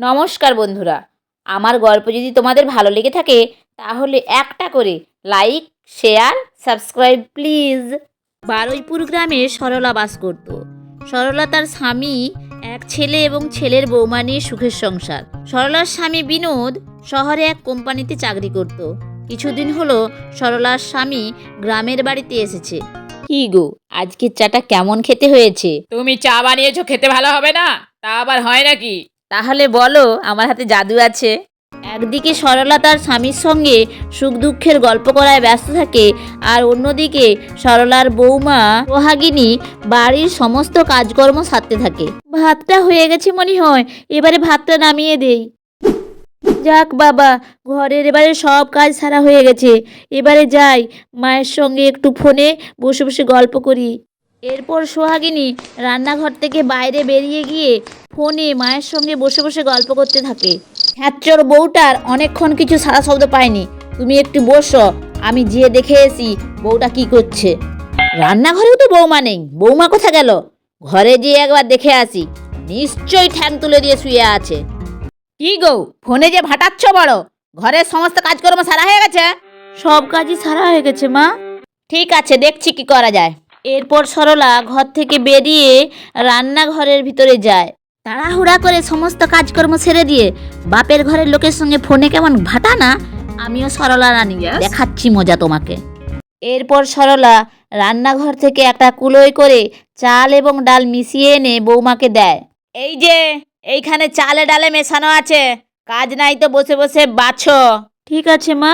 নমস্কার বন্ধুরা, আমার গল্প যদি তোমাদের ভালো লেগে থাকে তাহলে একটা করে like, share, subscribe please. Baruipur গ্রামে সরলা বাস করত। সরলা, তার স্বামী, এক ছেলে এবং ছেলের বৌমা নিয়ে সুখের সংসার। সরলার স্বামী বিনোদ শহরে এক কোম্পানিতে চাকরি করত। কিছুদিন হলো সরলার স্বামী গ্রামের বাড়িতে এসেছে। কি গো, আজকের চাটা কেমন খেতে হয়েছে? তুমি চা বানিয়েছো, খেতে ভালো হবে না? তা আবার হয় নাকি? তাহলে বলো, আমার হাতে জাদু আছে। একদিকে সরলা তার স্বামীর সঙ্গে সুখ দুঃখের গল্প করায় ব্যস্ত থাকে, আর অন্যদিকে সরলার বৌমা সোহাগিনী বাড়ির সমস্ত কাজকর্ম সারতে থাকে। ভাতটা হয়ে গেছে মনে হয়, এবারে ভাতটা নামিয়ে দেই। যাক বাবা, ঘরের এবারে সব কাজ সারা হয়ে গেছে। এবারে যাই, মায়ের সঙ্গে একটু ফোনে বসে বসে গল্প করি। এরপর সোহাগিনী রান্নাঘর থেকে বাইরে বেরিয়ে গিয়ে ফোনে মায়ের সঙ্গে বসে বসে গল্প করতে থাকে। হ্যাচ্চর বউটার অনেকক্ষণ কিছু সারা শব্দ পায়নি। তুমি একটু বসো, আমি যেয়ে দেখে এসি বউটা কি করছে। রান্নাঘরেও তো বৌমা নেই, বৌমা কোথা গেল? ঘরে যেয়ে একবার দেখে আসি, নিশ্চয়ই ঠ্যাং তুলে দিয়ে শুয়ে আছে। কি গো, ফোনে যে ভাটাচ্ছ বড়, ঘরের সমস্ত কাজকর্ম সারা হয়ে গেছে? সব কাজই সারা হয়ে গেছে মা। ঠিক আছে, দেখছি কি করা যায়। এরপর সরলা ঘর থেকে বেরিয়ে রান্নাঘরের ভিতরে যায়। তাড়াহুড়া করে সমস্ত কাজকর্ম সেরে দিয়ে বাপের ঘরের লোকের সঙ্গে ফোনে কেমন ভাটা না, আমিও সরলা রানী দেখাচ্ছি মজা তোমাকে। এরপর সরলা রান্নাঘর থেকে একটা কুলোয় করে চাল এবং ডাল মিশিয়ে এনে বৌমাকে দেয়। এই যে, এইখানে চালে ডালে মেশানো আছে, কাজ নাই তো বসে বসে বাছো। ঠিক আছে মা।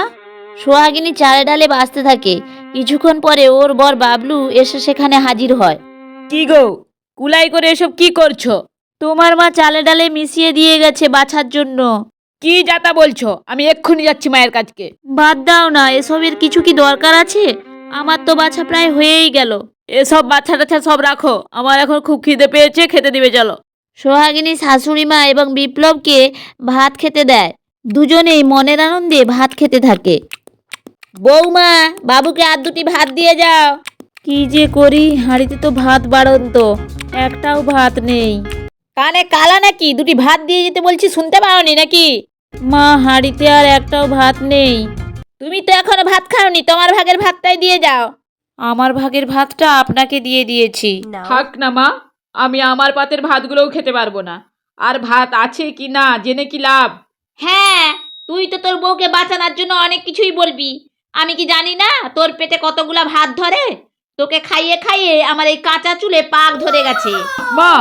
সোহাগিনী চালে ডালে বাছতে থাকে। কিছুক্ষণ পরে ওর বর বাবলু এসে সেখানে হাজির হয়। কি গো, কুলাই করে এসব কি করছো? তোমার মা চালে ডালে মিশিয়ে দিয়ে গেছে বাছার জন্য। কি যাতা বলছো? আমি এক্ষুনি যাচ্ছি মায়ের কাছকে। বাদ দাও না, এসবের কিছু কি দরকার আছে? আমার তো বাছা প্রায় হয়েই গেল। এসব বাচ্চা টাচ্চা সব রাখো, আমার এখন খুব খিদে পেয়েছে, খেতে দিবে চলো। সোহাগিনী শাশুড়ি মা এবং বিপ্লবকে ভাত খেতে দেয়। দুজনেই মনের আনন্দে ভাত খেতে থাকে। বৌমা, বাবুকে আর দুটি ভাত দিয়ে যাও। কি যে করি, হাঁড়িতে তো ভাত বাড়ন্ত, একটাও ভাত নেই। কানে কালা নাকি? দুটি ভাত দিয়ে যেতে বলছি, শুনতে পাওনি নাকি? মা, হাঁড়িতে আর একটাও ভাত নেই। তুমি তো এখনো ভাত খাওনি, তোমার ভাগের ভাতটাই দিয়ে যাও। আমার ভাগের ভাতটা আপনাকে দিয়ে দিয়েছি। থাক না মা, আমি আমার পাতের ভাতগুলোও খেতে পারবো না। আর ভাত আছে কি না জেনে কি লাভ? হ্যাঁ, তুই তো তোর বউকে বাঁচানোর জন্য অনেক কিছুই বলবি। আমি কি জানি না তোর পেটে কতগুলা ভাত ধরে? তোকে খাইয়ে খাইয়ে আমার এই কাঁচা চুলে পাক ধরে গেছে। মা,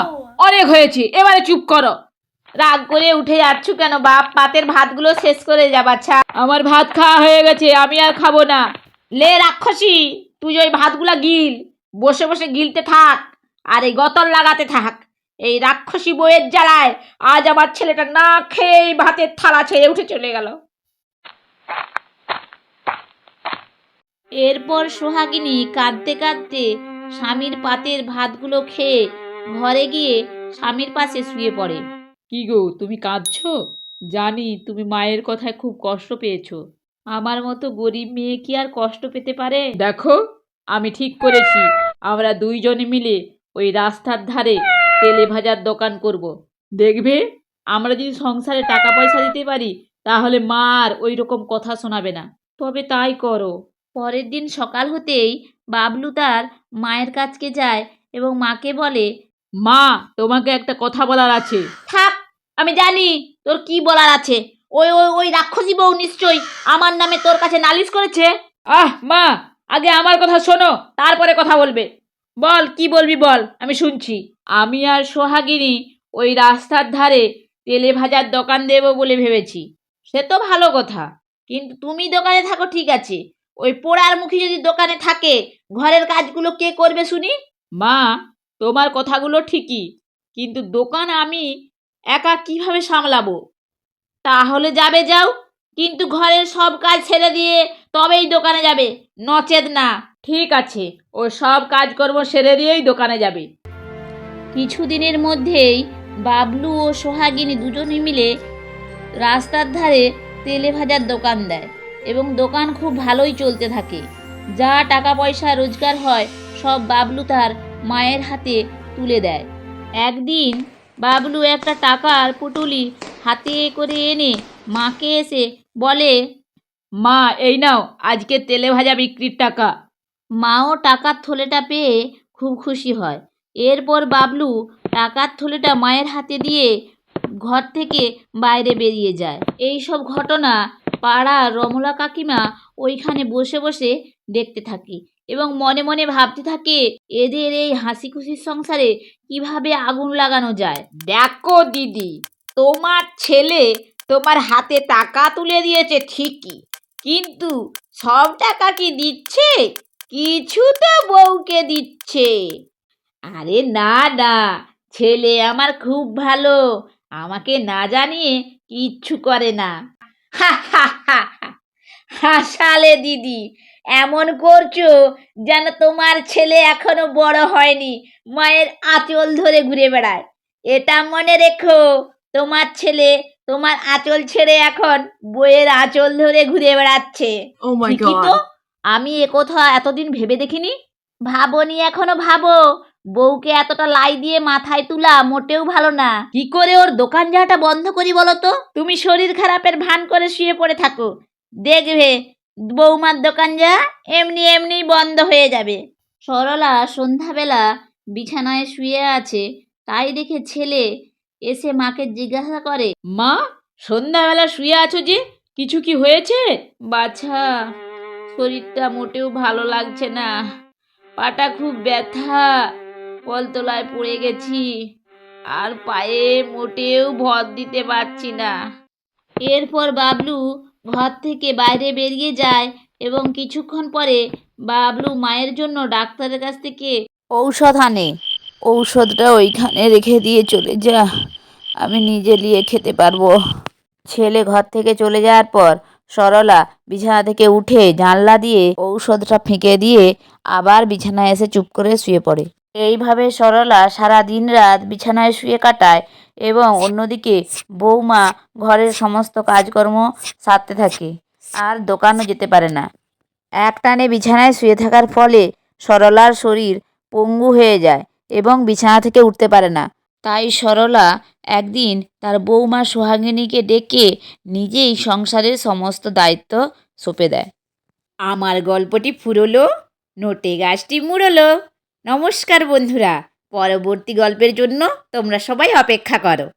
অনেক হয়েছে, এবারে চুপ করো। রাগ করে উঠে যাচ্ছ কেন বাপ? পাতের ভাতগুলো শেষ করে যা বাছা। আমার ভাত খাওয়া হয়ে গেছে, আমি আর খাবো না। লে রাক্ষসী, তুই ওই ভাতগুলা গিল, বসে বসে গিলতে থাক আর এই গতর লাগাতে থাক। এই রাক্ষসী বইয়ের জ্বালায় আজ আমার ছেলেটা না খেয়ে ভাতের থালা ছেড়ে উঠে চলে গেল। এরপর সোহাগিনী কাঁদতে কাঁদতে স্বামীর পাতের ভাতগুলো খেয়ে ঘরে গিয়ে স্বামীর পাশে শুয়ে পড়ে। কি গো, তুমি কাঁদছো? জানি তুমি মায়ের কথায় খুব কষ্ট পেয়েছো। আমার মতো গরিব মেয়ে কি আর কষ্ট পেতে পারে? দেখো, আমি ঠিক করেছি, আমরা দুইজনে মিলে ওই রাস্তার ধারে তেলে ভাজার দোকান করব। দেখবে, আমরা যদি সংসারে টাকা পয়সা দিতে পারি তাহলে মা আর ওই রকম কথা শোনাবে না। তবে তাই করো। পরের দিন সকাল হতেই বাবলু তার মায়ের কাছকে যায় এবং মাকে বলে, মা, তোমাকে একটা কথা বলার আছে। থাক, আমি জানি তোর কি বলার আছে। ওই ওই ওই রাক্ষসী বউ নিশ্চয়ই আমার নামে তোর কাছে নালিশ করেছে। মা, আগে আমার কথা শোনো, তারপরে কথা বলবে। বল, কি বলবি বল, আমি শুনছি। আমি আর সোহাগিনী ওই রাস্তার ধারে তেলে ভাজার দোকান দেব বলে ভেবেছি। সে তো ভালো কথা, কিন্তু তুমি দোকানে থাকো ঠিক আছে, ওই পোড়ার মুখী যদি দোকানে থাকে, ঘরের কাজগুলো কে করবে শুনি? মা, তোমার কথাগুলো ঠিকই, কিন্তু দোকান আমি একা কিভাবে সামলাবো? তাহলে যাবে যাও, কিন্তু ঘরের সব কাজ ছেড়ে দিয়ে তবেই দোকানে যাবে, নচেত না। ঠিক আছে, ও সব কাজকর্ম সেরে দিয়েই দোকানে যাবে। কিছুদিনের মধ্যেই বাবলু ও সোহাগিনী দুজনে মিলে রাস্তার ধারে তেলে ভাজার দোকান দেয় এবং দোকান খুব ভালোই চলতে থাকে। যা টাকা পয়সা রোজগার হয় সব বাবলু তার মায়ের হাতে তুলে দেয়। একদিন বাবলু একটা টাকার পুটুলি হাতে করে এনে মাকে এসে বলে, মা এই নাও আজকে তেলে ভাজা বিক্রির টাকা। মাও টাকার থলেটা পেয়ে খুব খুশি হয়। এরপর বাবলু টাকার থলেটা মায়ের হাতে দিয়ে ঘর থেকে বাইরে বেরিয়ে যায়। এই সব ঘটনা পাড়ার রমলা কাকিমা ওইখানে বসে বসে দেখতে থাকে এবং মনে মনে ভাবতে থাকে, এদের এই হাসি খুশির সংসারে কিভাবে আগুন লাগানো যায়। দেখো দিদি, তোমার ছেলে তোমার হাতে টাকা তুলে দিয়েছে ঠিকই, কিন্তু সব টাকা কি দিচ্ছে? কিছু তো বউকে দিচ্ছে। আরে না না, ছেলে আমার খুব ভালো, আমাকে না জানিয়ে কিচ্ছু করে না। হা হা হা হা, হাসালে দিদি, এমন করছো যেন তোমার ছেলে এখনো বড় হয়নি, মায়ের আঁচল ধরে ঘুরে বেড়ায়। এটা মনে রেখো, তোমার ছেলে তোমার আঁচল ছেড়ে এখন বইয়ের আঁচল ধরে ঘুরে বেড়াচ্ছে। Oh my ঠিকই তো, god. আমি একথা এতদিন ভেবে দেখিনি। ভাবনি এখনো ভাবো, বউকে এতটা লাই দিয়ে মাথায় তুলা মোটেও ভালো না। কি করে ওর দোকান যাওয়াটা বন্ধ করি বলো তো? তুমি শরীর খারাপের ভান করে শুয়ে পড়ে থাকো, দেখবে বৌমার দোকান যা এমনি এমনি বন্ধ হয়ে যাবে। সরলা সন্ধ্যাবেলা বিছানায় শুয়ে আছে, তাই দেখে ছেলে এসে মাকে জিজ্ঞাসা করে, মা, সন্ধ্যাবেলা শুয়ে আছো যে, কিছু কি হয়েছে? বাছা, শরীরটা মোটেও ভালো লাগছে না, পাটা খুব ব্যথা, কলতলায় পড়ে গেছি, আর পায়ে মোটেও ভর দিতে পারছি না। এরপর বাবলু ঘর থেকে বাইরে বেরিয়ে যায় এবং কিছুক্ষণ পরে বাবলু মায়ের জন্য ডাক্তারের কাছ থেকে ঔষধ আনে। ঔষধটা ওইখানে রেখে দিয়ে চলে যা, আমি নিজে নিয়ে খেতে পারবো। ছেলে ঘর থেকে চলে যাওয়ার পর সরলা বিছানা থেকে উঠে জানলা দিয়ে ঔষধটা ফেঁকে দিয়ে আবার বিছানায় এসে চুপ করে শুয়ে পড়ে। এইভাবে সরলা সারা দিন রাত বিছানায় শুয়ে কাটায় এবং অন্যদিকে বৌমা ঘরের সমস্ত কাজকর্ম সারতে থাকে আর দোকানও যেতে পারে না। একটানে বিছানায় শুয়ে থাকার ফলে সরলার শরীর পঙ্গু হয়ে যায় এবং বিছানা থেকে উঠতে পারে না। তাই সরলা একদিন তার বৌমা সোহাগিনীকে ডেকে নিজেই সংসারের সমস্ত দায়িত্ব সঁপে দেয়। আমার গল্পটি ফুরলো, নোটে গাছটি মুড়লো। নমস্কার বন্ধুরা, পরবর্তী গল্পের জন্য তোমরা সবাই অপেক্ষা করো।